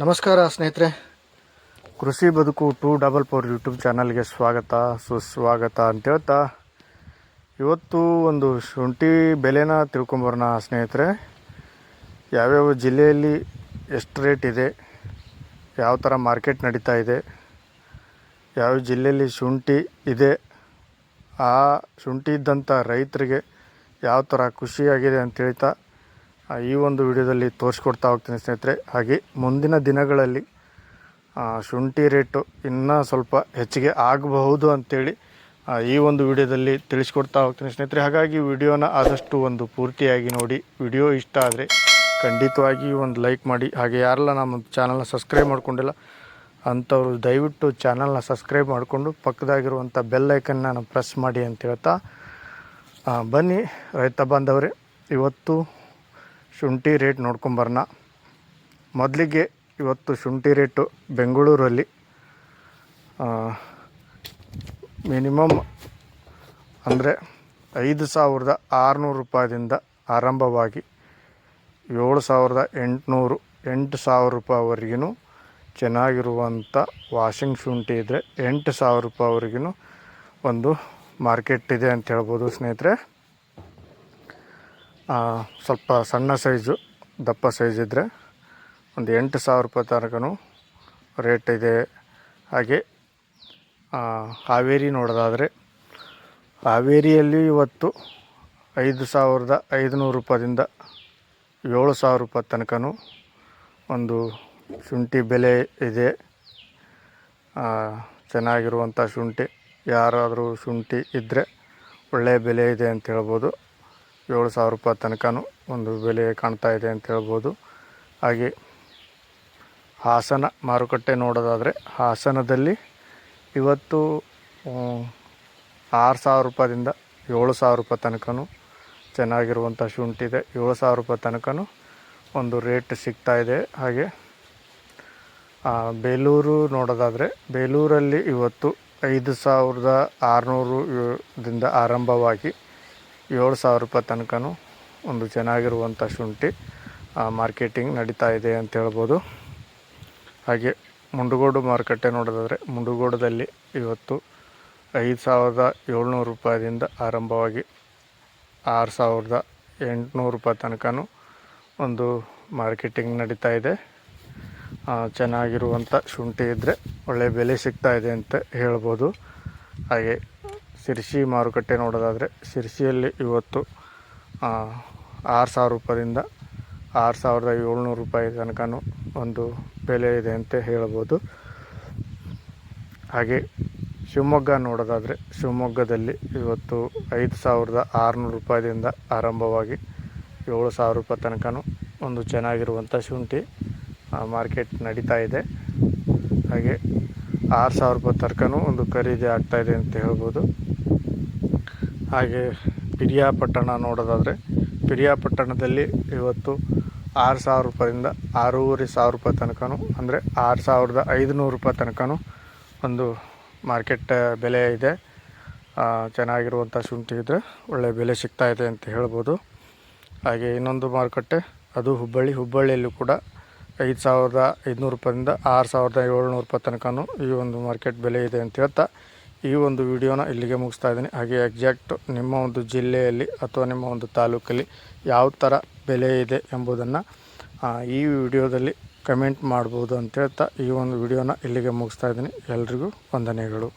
ನಮಸ್ಕಾರ ಸ್ನೇಹಿತರೆ, ಕೃಷಿ ಬದುಕು 244 ಯೂಟ್ಯೂಬ್ ಚಾನಲ್ಗೆ ಸ್ವಾಗತ ಸುಸ್ವಾಗತ ಅಂತ ಹೇಳ್ತಾ ಇವತ್ತು ಒಂದು ಶುಂಠಿ ಬೆಲೆನ ತಿಳ್ಕೊಂಬರೋಣ ಸ್ನೇಹಿತರೆ. ಯಾವ್ಯಾವ ಜಿಲ್ಲೆಯಲ್ಲಿ ಎಷ್ಟು ರೇಟ್ ಇದೆ, ಯಾವ ಥರ ಮಾರ್ಕೆಟ್ ನಡೀತಾ ಇದೆ, ಯಾವ ಜಿಲ್ಲೆಯಲ್ಲಿ ಶುಂಠಿ ಇದೆ, ಆ ಶುಂಠಿ ಇದ್ದಂಥ ರೈತರಿಗೆ ಯಾವ ಥರ ಖುಷಿಯಾಗಿದೆ ಅಂತ ಹೇಳ್ತಾ ಈ ಒಂದು ವಿಡಿಯೋದಲ್ಲಿ ತೋರಿಸ್ಕೊಡ್ತಾ ಹೋಗ್ತೀನಿ ಸ್ನೇಹಿತರೆ. ಹಾಗೆ ಮುಂದಿನ ದಿನಗಳಲ್ಲಿ ಶುಂಠಿ ರೇಟು ಇನ್ನೂ ಸ್ವಲ್ಪ ಹೆಚ್ಚಿಗೆ ಆಗಬಹುದು ಅಂಥೇಳಿ ಈ ಒಂದು ವಿಡಿಯೋದಲ್ಲಿ ತಿಳಿಸ್ಕೊಡ್ತಾ ಹೋಗ್ತೀನಿ ಸ್ನೇಹಿತರೆ. ಹಾಗಾಗಿ ವಿಡಿಯೋನ ಆದಷ್ಟು ಒಂದು ಪೂರ್ತಿಯಾಗಿ ನೋಡಿ. ವಿಡಿಯೋ ಇಷ್ಟ ಆದರೆ ಖಂಡಿತವಾಗಿ ಒಂದು ಲೈಕ್ ಮಾಡಿ. ಹಾಗೆ ಯಾರೆಲ್ಲ ನಮ್ಮ ಚಾನಲ್ನ ಸಬ್ಸ್ಕ್ರೈಬ್ ಮಾಡ್ಕೊಂಡಿಲ್ಲ ಅಂಥವ್ರು ದಯವಿಟ್ಟು ಚಾನಲ್ನ ಸಬ್ಸ್ಕ್ರೈಬ್ ಮಾಡಿಕೊಂಡು ಪಕ್ಕದಾಗಿರುವಂಥ ಬೆಲ್ ಐಕನ್ನ ಪ್ರೆಸ್ ಮಾಡಿ ಅಂತ ಹೇಳ್ತಾ ಬನ್ನಿ ರೈತ ಬಾಂಧವರೇ, ಇವತ್ತು ಶುಂಠಿ ರೇಟ್ ನೋಡ್ಕೊಂಬರೋಣ. ಮೊದಲಿಗೆ ಇವತ್ತು ಶುಂಠಿ ರೇಟು ಬೆಂಗಳೂರಲ್ಲಿ ಮಿನಿಮಮ್ ಅಂದರೆ 5,600 ರೂಪಾಯಿದಿಂದ ಆರಂಭವಾಗಿ 7,800 8,000 ರೂಪಾಯಿವರೆಗೂ ಚೆನ್ನಾಗಿರುವಂಥ ವಾಷಿಂಗ್ ಶುಂಠಿ ಇದ್ದರೆ 8,000 ರೂಪಾಯಿವರೆಗೂ ಒಂದು ಮಾರ್ಕೆಟ್ ಇದೆ ಅಂತ ಹೇಳ್ಬೋದು ಸ್ನೇಹಿತರೆ. ಸ್ವಲ್ಪ ಸಣ್ಣ ಸೈಜು ದಪ್ಪ ಸೈಜ್ ಇದ್ದರೆ ಒಂದು 8,000 ರೂಪಾಯಿ ತನಕನೂ ರೇಟ್ ಇದೆ. ಹಾಗೆ ಹಾವೇರಿ ನೋಡೋದಾದರೆ ಹಾವೇರಿಯಲ್ಲಿ ಇವತ್ತು 5,500 ರೂಪಾಯಿಂದ 7,000 ರೂಪಾಯಿ ತನಕನೂ ಒಂದು ಶುಂಠಿ ಬೆಲೆ ಇದೆ. ಚೆನ್ನಾಗಿರುವಂಥ ಶುಂಠಿ, ಯಾರಾದರೂ ಶುಂಠಿ ಇದ್ದರೆ ಒಳ್ಳೆಯ ಬೆಲೆ ಇದೆ ಅಂತ ಹೇಳ್ಬೋದು. 7,000 ರೂಪಾಯಿ ತನಕನೂ ಒಂದು ಬೆಲೆ ಕಾಣ್ತಾ ಇದೆ ಅಂತ ಹೇಳ್ಬೋದು. ಹಾಗೆ ಹಾಸನ ಮಾರುಕಟ್ಟೆ ನೋಡೋದಾದರೆ ಹಾಸನದಲ್ಲಿ ಇವತ್ತು 6,000 ರೂಪಾಯಿಂದ 7,000 ರೂಪಾಯಿ ತನಕನೂ ಚೆನ್ನಾಗಿರುವಂಥ ಶುಂಠಿ ಇದೆ. 7,000 ರೂಪಾಯಿ ತನಕನೂ ಒಂದು ರೇಟ್ ಸಿಗ್ತಾಯಿದೆ. ಹಾಗೆ ಬೇಲೂರು ನೋಡೋದಾದರೆ ಬೇಲೂರಲ್ಲಿ ಇವತ್ತು 5,600ದಿಂದ ಆರಂಭವಾಗಿ 7,000 ರೂಪಾಯಿ ತನಕನೂ ಒಂದು ಚೆನ್ನಾಗಿರುವಂಥ ಶುಂಠಿ ಮಾರ್ಕೆಟಿಂಗ್ ನಡೀತಾ ಇದೆ ಅಂತ ಹೇಳ್ಬೋದು. ಹಾಗೆ ಮುಂಡಗೋಡು ಮಾರುಕಟ್ಟೆ ನೋಡೋದಾದರೆ ಮುಂಡಗೋಡದಲ್ಲಿ ಇವತ್ತು 5,700 ರೂಪಾಯಿದಿಂದ ಆರಂಭವಾಗಿ 6,800 ರೂಪಾಯಿ ತನಕನೂ ಒಂದು ಮಾರ್ಕೆಟಿಂಗ್ ನಡೀತಾ ಇದೆ. ಚೆನ್ನಾಗಿರುವಂಥ ಶುಂಠಿ ಇದ್ದರೆ ಒಳ್ಳೆಯ ಬೆಲೆ ಸಿಗ್ತಾ ಇದೆ ಅಂತ ಹೇಳ್ಬೋದು. ಹಾಗೆ ಶಿರ್ಸಿ ಮಾರುಕಟ್ಟೆ ನೋಡೋದಾದರೆ ಶಿರ್ಸಿಯಲ್ಲಿ ಇವತ್ತು 6,000 ರೂಪಾಯಿಂದ 6,700 ರೂಪಾಯಿ ತನಕನೂ ಒಂದು ಬೆಲೆ ಇದೆ ಅಂತ ಹೇಳ್ಬೋದು. ಹಾಗೆ ಶಿವಮೊಗ್ಗ ನೋಡೋದಾದರೆ ಶಿವಮೊಗ್ಗದಲ್ಲಿ ಇವತ್ತು 5,600 ರೂಪಾಯಿದಿಂದ ಆರಂಭವಾಗಿ 7,000 ರೂಪಾಯಿ ತನಕನೂ ಒಂದು ಚೆನ್ನಾಗಿರುವಂಥ ಶುಂಠಿ ಮಾರ್ಕೆಟ್ ನಡೀತಾ ಇದೆ. ಹಾಗೆ 6,000 ರೂಪಾಯಿ ತನಕನೂ ಒಂದು ಖರೀದಿ ಆಗ್ತಾಯಿದೆ ಅಂತ ಹೇಳ್ಬೋದು. ಹಾಗೆ ಪಿರಿಯಾಪಟ್ಟಣ ನೋಡೋದಾದರೆ ಪಿರಿಯಾಪಟ್ಟಣದಲ್ಲಿ ಇವತ್ತು 6,000 ರೂಪಾಯಿಂದ 6,500 ರೂಪಾಯಿ ತನಕನೂ ಅಂದರೆ 6,500 ರೂಪಾಯಿ ತನಕನೂ ಒಂದು ಮಾರ್ಕೆಟ್ ಬೆಲೆ ಇದೆ. ಚೆನ್ನಾಗಿರುವಂಥ ಶುಂಠಿ ಇದ್ದರೆ ಒಳ್ಳೆಯ ಬೆಲೆ ಸಿಗ್ತಾಯಿದೆ ಅಂತ ಹೇಳ್ಬೋದು. ಹಾಗೆ ಇನ್ನೊಂದು ಮಾರುಕಟ್ಟೆ ಅದು ಹುಬ್ಬಳ್ಳಿಯಲ್ಲೂ ಕೂಡ 5,500 ರೂಪಾಯಿಂದ 6,700 ರೂಪಾಯಿ ತನಕನೂ ಈ ಒಂದು ಮಾರ್ಕೆಟ್ ಬೆಲೆ ಇದೆ ಅಂತ ಹೇಳ್ತಾ ಈ ಒಂದು ವಿಡಿಯೋನ ಇಲ್ಲಿಗೆ ಮುಗಿಸ್ತಾ ಇದ್ದೀನಿ. ಹಾಗೆ ಎಕ್ಸಾಕ್ಟ್ ನಿಮ್ಮ ಒಂದು ಜಿಲ್ಲೆಯಲ್ಲಿ ಅಥವಾ ನಿಮ್ಮ ಒಂದು ತಾಲೂಕಲ್ಲಿ ಯಾವ ಥರ ಬೆಲೆ ಇದೆ ಎಂಬುದನ್ನು ಈ ವಿಡಿಯೋದಲ್ಲಿ ಕಮೆಂಟ್ ಮಾಡ್ಬೋದು ಅಂತ ಹೇಳ್ತಾ ಈ ಒಂದು ವಿಡಿಯೋನ ಇಲ್ಲಿಗೆ ಮುಗಿಸ್ತಾ ಇದ್ದೀನಿ. ಎಲ್ರಿಗೂ ವಂದನೆಗಳು.